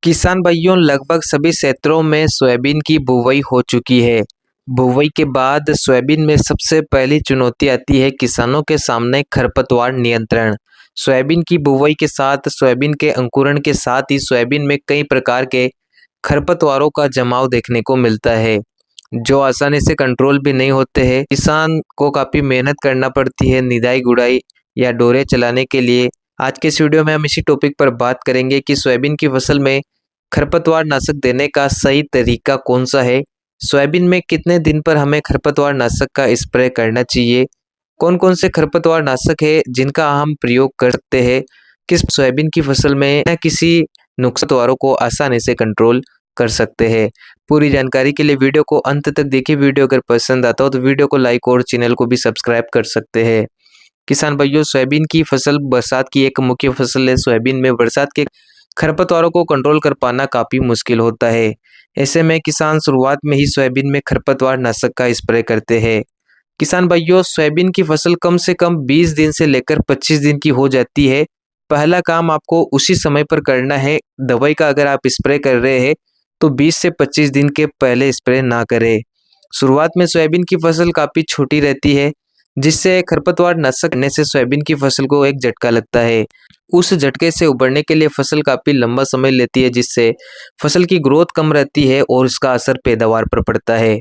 किसान भाइयों, लगभग सभी क्षेत्रों में सोयाबीन की बुवाई हो चुकी है। बुवाई के बाद सोयाबीन में सबसे पहली चुनौती आती है किसानों के सामने खरपतवार नियंत्रण। सोयाबीन की बुवाई के साथ सोयाबीन के अंकुरण के साथ ही सोयाबीन में कई प्रकार के खरपतवारों का जमाव देखने को मिलता है, जो आसानी से कंट्रोल भी नहीं होते हैं। किसान को काफ़ी मेहनत करना पड़ती है निदाई गुड़ाई या डोरे चलाने के लिए। आज के इस वीडियो में हम इसी टॉपिक पर बात करेंगे कि सोयाबीन की फसल में खरपतवार नाशक देने का सही तरीका कौन सा है, सोयाबीन में कितने दिन पर हमें खरपतवार नाशक का स्प्रे करना चाहिए, कौन कौन से खरपतवार नाशक है जिनका हम प्रयोग कर सकते हैं, किस सोयाबीन की फसल में न किसी नुकसानों को आसानी से कंट्रोल कर सकते हैं। पूरी जानकारी के लिए वीडियो को अंत तक देखिए। वीडियो अगर पसंद आता हो तो वीडियो को लाइक और चैनल को भी सब्सक्राइब कर सकते हैं। किसान भाइयों, सोयाबीन की फसल बरसात की एक मुख्य फसल है। सोयाबीन में बरसात के खरपतवारों को कंट्रोल कर पाना काफ़ी मुश्किल होता है। ऐसे में किसान शुरुआत में ही सोयाबीन में खरपतवार नाशक का स्प्रे करते हैं। किसान भाइयों, सोयाबीन की फसल कम से कम 20 दिन से लेकर 25 दिन की हो जाती है। पहला काम आपको उसी समय पर करना है। दवाई का अगर आप स्प्रे कर रहे हैं तो 20 से 25 दिन के पहले स्प्रे ना करें। शुरुआत में सोयाबीन की फसल काफ़ी छोटी रहती है, जिससे खरपतवार नाशक करने से सोयाबीन की फसल को एक झटका लगता है। उस झटके से उबरने के लिए फसल काफ़ी लंबा समय लेती है, जिससे फसल की ग्रोथ कम रहती है और इसका असर पैदावार पर पड़ता है।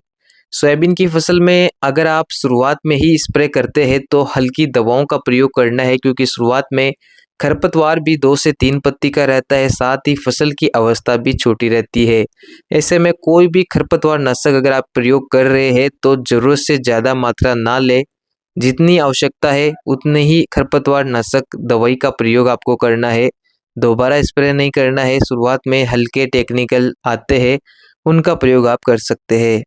सोयाबीन की फसल में अगर आप शुरुआत में ही स्प्रे करते हैं तो हल्की दवाओं का प्रयोग करना है, क्योंकि शुरुआत में खरपतवार भी 2 से 3 पत्ती का रहता है, साथ ही फसल की अवस्था भी छोटी रहती है। ऐसे में कोई भी खरपतवार नाशक अगर आप प्रयोग कर रहे हैं तो ज़रूरत से ज़्यादा मात्रा ना लें। जितनी आवश्यकता है उतने ही खरपतवार नाशक दवाई का प्रयोग आपको करना है। दोबारा स्प्रे नहीं करना है। शुरुआत में हल्के टेक्निकल आते हैं, उनका प्रयोग आप कर सकते हैं।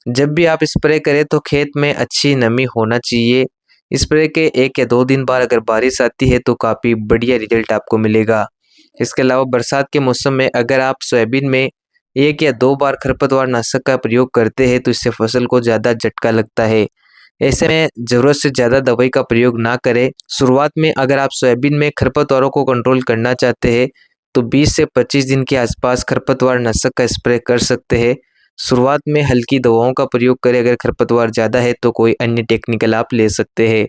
जब भी आप स्प्रे करें तो खेत में अच्छी नमी होना चाहिए। स्प्रे के 1 या 2 दिन बाद अगर बारिश आती है तो काफ़ी बढ़िया रिजल्ट आपको मिलेगा। इसके अलावा बरसात के मौसम में अगर आप सोयाबीन में 1 या 2 बार खरपतवार नाशक का प्रयोग करते हैं तो इससे फसल को ज़्यादा झटका लगता है। ऐसे में ज़रूरत से ज़्यादा दवाई का प्रयोग ना करें। शुरुआत में अगर आप सोयाबीन में खरपतवारों को कंट्रोल करना चाहते हैं तो 20 से 25 दिन के आसपास खरपतवार नाशक का स्प्रे कर सकते हैं। शुरुआत में हल्की दवाओं का प्रयोग करें। अगर खरपतवार ज़्यादा है तो कोई अन्य टेक्निकल आप ले सकते हैं।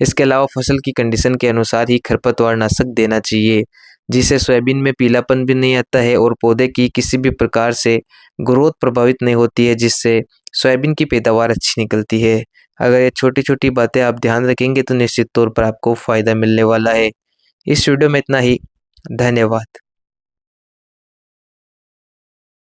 इसके अलावा फसल की कंडीशन के अनुसार ही खरपतवार नाशक देना चाहिए, जिससे सोयाबीन में पीलापन भी नहीं आता है और पौधे की किसी भी प्रकार से ग्रोथ प्रभावित नहीं होती है, जिससे सोयाबीन की पैदावार अच्छी निकलती है। अगर ये छोटी-छोटी बातें आप ध्यान रखेंगे तो निश्चित तौर पर आपको फ़ायदा मिलने वाला है। इस वीडियो में इतना ही। धन्यवाद।